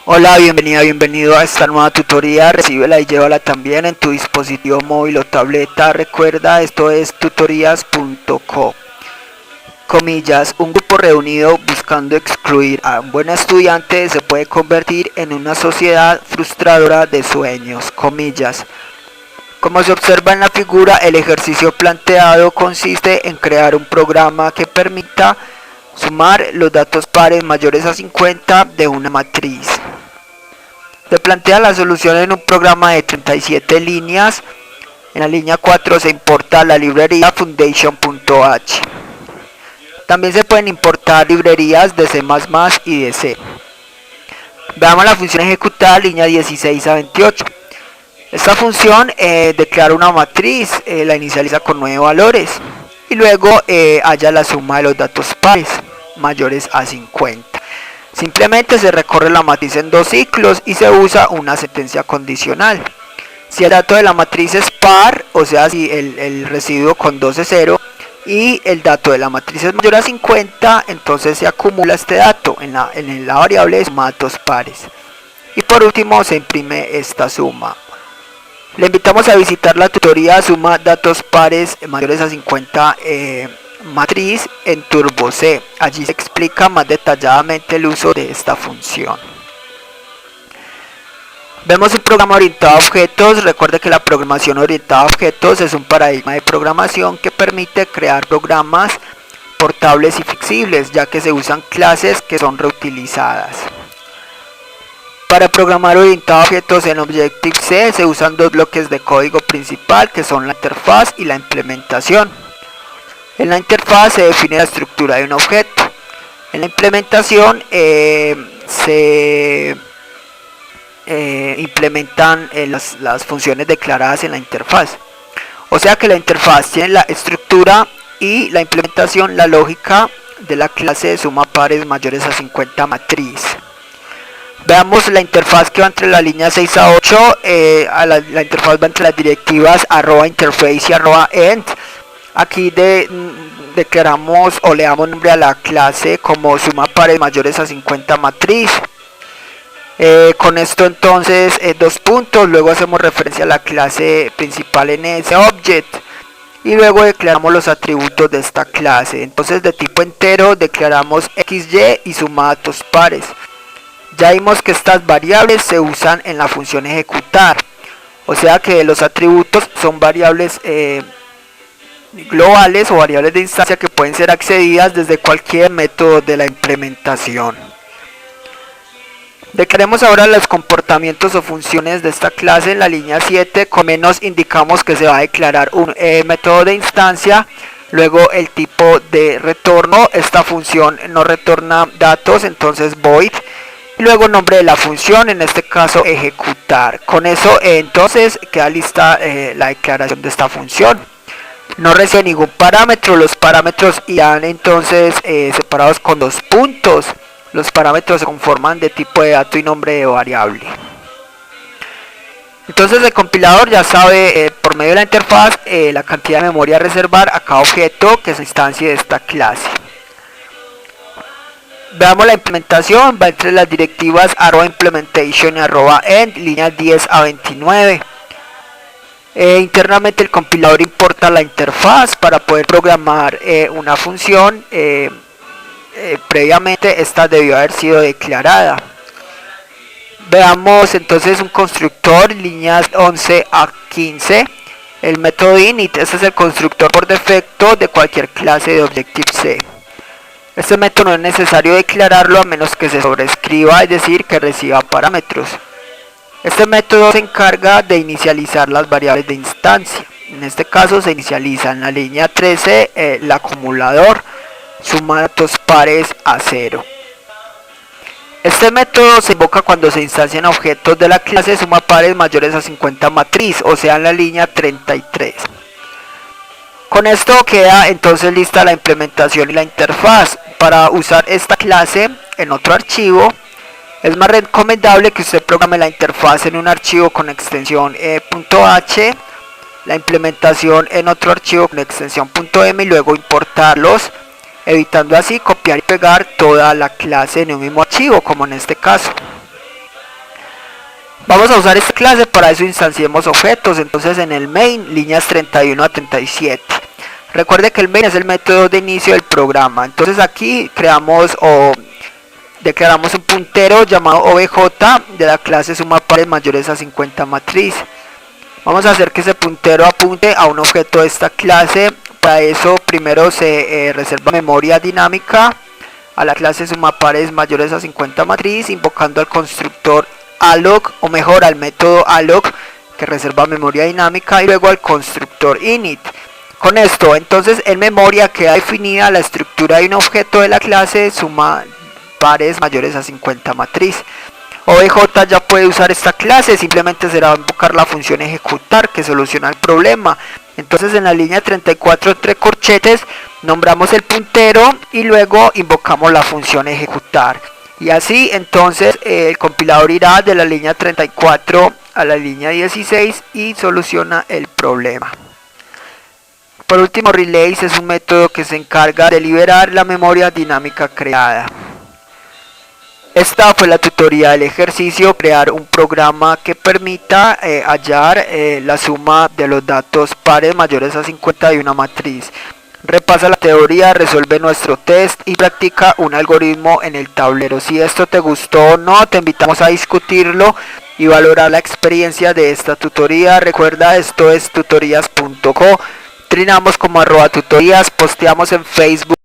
Hola, bienvenido a esta nueva tutoría. Recíbela y llévala también en tu dispositivo móvil o tableta. Recuerda, esto es tutorías.co. Comillas, un grupo reunido buscando excluir a un buen estudiante se puede convertir en una sociedad frustradora de sueños. Comillas. Como se observa en la figura, el ejercicio planteado consiste en crear un programa que permita sumar los datos pares mayores a 50 de una matriz. Se plantea la solución en un programa de 37 líneas. En la línea 4 se importa la librería foundation.h. También se pueden importar librerías de C++ y de C. Veamos la función ejecutar, línea 16 a 28. Esta función declara una matriz, la inicializa con 9 valores y luego halla la suma de los datos pares mayores a 50. Simplemente se recorre la matriz en dos ciclos y se usa una sentencia condicional. Si el dato de la matriz es par, o sea, si el residuo con 2 es 0 y el dato de la matriz es mayor a 50, entonces se acumula este dato en la variable suma datos pares. Y por último se imprime esta suma. Le invitamos a visitar la tutoría suma datos pares mayores a 50 matriz en Turbo C. Allí se explica más detalladamente el uso de esta función. Vemos un programa orientado a objetos. Recuerde que la programación orientada a objetos es un paradigma de programación que permite crear programas portables y flexibles, ya que se usan clases que son reutilizadas. Para programar orientado a objetos en Objective-C se usan dos bloques de código principal, que son la interfaz y la implementación. En la interfaz se define la estructura de un objeto. En la implementación se implementan las funciones declaradas en la interfaz. O sea que la interfaz tiene la estructura y la implementación la lógica de la clase de suma pares mayores a 50 matriz. Veamos la interfaz que va entre la línea 6 a 8. La interfaz va entre las directivas @interface y @end. Aquí declaramos o le damos nombre a la clase como suma pares mayores a 50 matriz. Con esto entonces dos puntos, luego hacemos referencia a la clase principal en ese object y luego declaramos los atributos de esta clase. Entonces de tipo entero declaramos xy y suma datos pares. Ya vimos que estas variables se usan en la función ejecutar, o sea que los atributos son variables globales o variables de instancia que pueden ser accedidas desde cualquier método de la implementación. Declaremos ahora los comportamientos o funciones de esta clase. En la línea 7 con menos indicamos que se va a declarar un método de instancia, luego el tipo de retorno. Esta función no retorna datos, entonces void, y luego nombre de la función, en este caso ejecutar. Con eso entonces queda lista la declaración de esta función. No recibe ningún parámetro, los parámetros irán entonces separados con dos puntos. Los parámetros se conforman de tipo de dato y nombre de variable. Entonces el compilador ya sabe por medio de la interfaz la cantidad de memoria a reservar a cada objeto que se instancie de esta clase. Veamos la implementación, va entre las directivas @implementation y @end, líneas 10 a 29. Internamente el compilador importa la interfaz para poder programar una función. Previamente esta debió haber sido declarada. Veamos entonces un constructor, líneas 11 a 15. El método init, este es el constructor por defecto de cualquier clase de Objective-C. Este método no es necesario declararlo a menos que se sobrescriba, es decir, que reciba parámetros. Este método se encarga de inicializar las variables de instancia. En este caso se inicializa en la línea 13 el acumulador, suma datos pares a 0. Este método se invoca cuando se instancian objetos de la clase suma pares mayores a 50 matriz, o sea en la línea 33. Con esto queda entonces lista la implementación y la interfaz. Para usar esta clase en otro archivo, es más recomendable que usted programe la interfaz en un archivo con extensión .h, la implementación en otro archivo con extensión .m y luego importarlos, evitando así copiar y pegar toda la clase en un mismo archivo, como en este caso. Vamos a usar esta clase, para eso instanciemos objetos. Entonces en el main, líneas 31 a 37. Recuerde que el main es el método de inicio del programa. Entonces aquí creamos o declaramos un puntero llamado obj de la clase suma pares mayores a 50 matriz. Vamos a hacer que ese puntero apunte a un objeto de esta clase. Para eso primero se reserva memoria dinámica a la clase suma pares mayores a 50 matriz, invocando al constructor alloc, o mejor al método alloc que reserva memoria dinámica, y luego al constructor init. Con esto entonces en memoria queda definida la estructura de un objeto de la clase suma pares mayores a 50 matriz. OBJ ya puede usar esta clase, simplemente será invocar la función ejecutar que soluciona el problema. Entonces en la línea 34 entre corchetes nombramos el puntero y luego invocamos la función ejecutar. Y así entonces el compilador irá de la línea 34 a la línea 16 y soluciona el problema. Por último, Relays es un método que se encarga de liberar la memoria dinámica creada. Esta fue la tutoría del ejercicio: crear un programa que permita hallar la suma de los datos pares mayores a 50 de una matriz. Repasa la teoría, resuelve nuestro test y practica un algoritmo en el tablero. Si esto te gustó o no, te invitamos a discutirlo y valorar la experiencia de esta tutoría. Recuerda, esto es tutorías.co. Trinamos como @tutorías, posteamos en Facebook